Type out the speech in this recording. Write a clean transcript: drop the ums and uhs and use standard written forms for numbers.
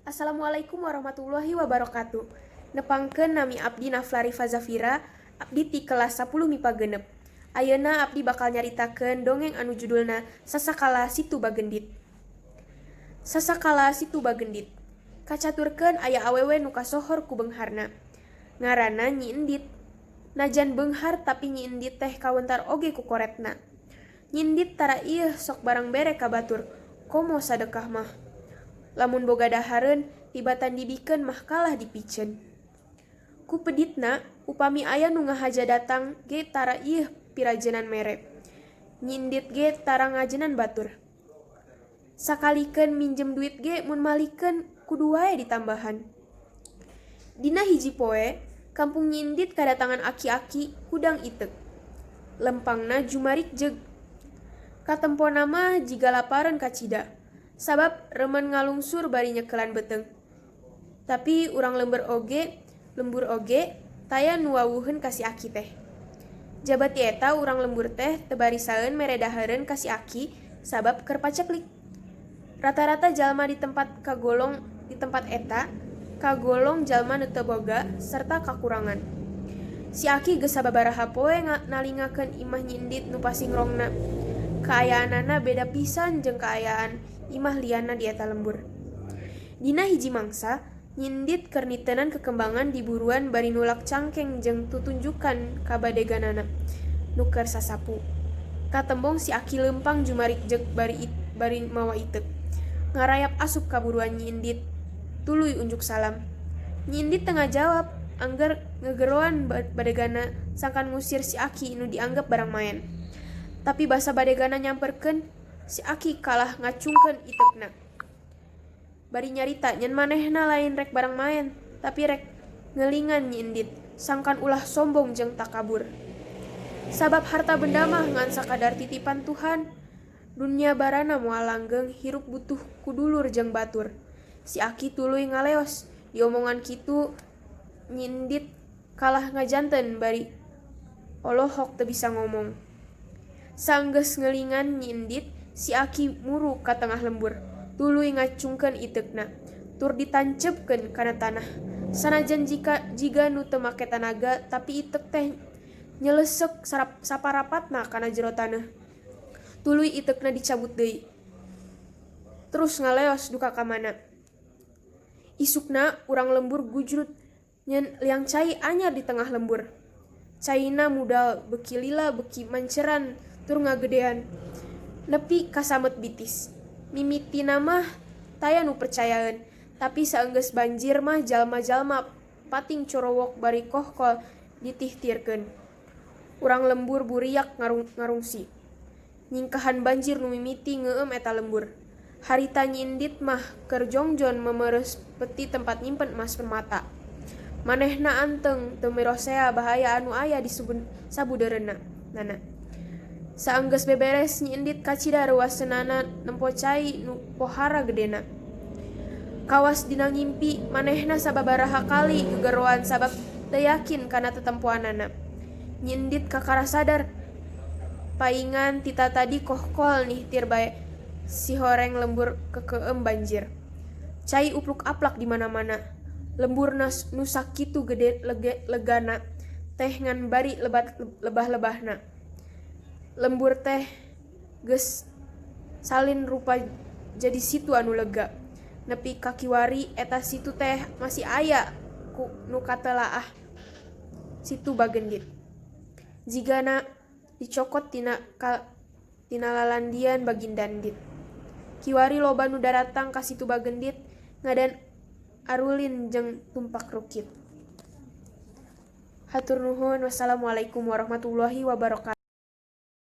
Assalamualaikum warahmatullahi wabarakatuh. Nepangkeun nami abdi Naflari Fazafira, abdi ti kelas 10 MIPA genep. Ayeuna abdi bakal nyaritakeun dongeng anu judulna Sasakala Situ Bagendit. Sasakala Situ Bagendit. Kacaturkeun aya awewe nu kasohor ku beungharna. Ngaranna Nyi Endit. Najan beunghar tapi Nyi Endit teh kawentar oge ku koretna. Nyi Endit tara ieu sok barang bere ka batur. Komo sadekah mah. Lamun boga dahareun, tibatan dibikeun mah kalah dipiceun. Ku peditna, upami aya nu ngahaja datang ge tara ieu pirajenan mere. Nyi Endit ge tara ngajenan batur. Sakalikeun minjem duit ge mun malikeun kudu wae ditambahan. Dina hiji poe, kampung Nyi Endit kadatangan aki-aki hudang itek. Lempangna jumarik jeug. Katempona mah jiga lapareun kacida. Sabab remen ngalungsur bari nyekelan beteung. Tapi urang lembur oge taya nu wawuheun ka si aki teh. Jabat ti eta urang lembur teh teu barisaeun mere dahareun ka si aki sabab keur paceklik. Rata-rata jalma di tempat eta kagolong jalma nu teu boga serta kakurangan. Si aki geus sababaraha poe nalingakeun imah Nyi Endit nu pasingrongna. Kaayaanana beda pisan jeung kaayaan imah liana di eta lembur. Dina hiji mangsa, Nyi Endit keur niteunan kekembangan di buruan bari nulak cangkeng jeung tutunjukan ka badeganana nu keur sasapu. Katembong si aki leumpang jumarik jeug bari mawa itek. Ngarayap asup ka buruan Nyi Endit. Tuluy unjuk salam. Nyi Endit teu ngajawab, angger ngegeroan badegana sangkan ngusir si aki nu dianggap barang maen. Tapi basa badegana nyamperkeun, si aki kalah ngacungkeun itekna. Bari nyarita nyen manehna lain rek barang maen, tapi rek ngelingan Nyi Endit, sangkan ulah sombong jeung takabur. Sabab harta benda mah ngan sakadar titipan Tuhan. Dunia barana moal langgeng hirup butuh kudulur jeung batur. Si aki tuluy ngaleos, diomongan kitu Nyi Endit kalah ngajanten bari olohok teu bisa ngomong. Sanggeus ngelingan Nyi Endit, si aki muru ka tengah lembur, tuluy ngacungkeun itekna, tur ditancepkeun kana tanah. Sanajan jiga nu teu make tanaga, tapi itek teh nyelesek saparapatna kana jero tanah. Tuluy itekna dicabut deui. Terus ngaleos duka ka mana. Isukna urang lembur gujrut nyen liang cai anyar di tengah lembur. Caina mudal beuki lila beuki manceran tur ngagedean. Nepi ka samet bitis. Mimitina mah taya nu percayaeun, tapi saenggeus banjir mah jalma-jalma pating corowok bari kohkol ditihtirkeun. Urang lembur buriak ngarungsi. Nyingkahan banjir nu mimiti ngeueum eta lembur. Harita Nyi Endit mah keur jongjon memereus peti tempat nyimpen emas permata. Manehna anteng teu mirosea bahaya anu aya di sabudeureunna. Saenggeus beberes Nyi Endit kacida ruaseunana nempo cai nu pohara gedena. Kawas dina ngimpi manehna sababaraha kali gegeroan sabab teu yakin kana tetempoanana. Nyi Endit kakara sadar. Paingan tita tadi kohkol nihtir bae si horeng lembur kekeueum banjir. Cai upluk-aplak di mana-mana. Lemburna nu sakitu gede legana teh ngan bari lebah-lebahna. Lembur teh geus salin rupa jadi situ anu lega. Nepi ka kiwari eta situ teh masih aya ku nu katelaah Situ Bagendit. Jigana dicokot tina lalandian Baginda Endit. Kiwari loba nu daratang ka Situ Bagendit ngadan arulin jeung tumpak rukit. Hatur nuhun. Wassalamualaikum warahmatullahi wabarakatuh.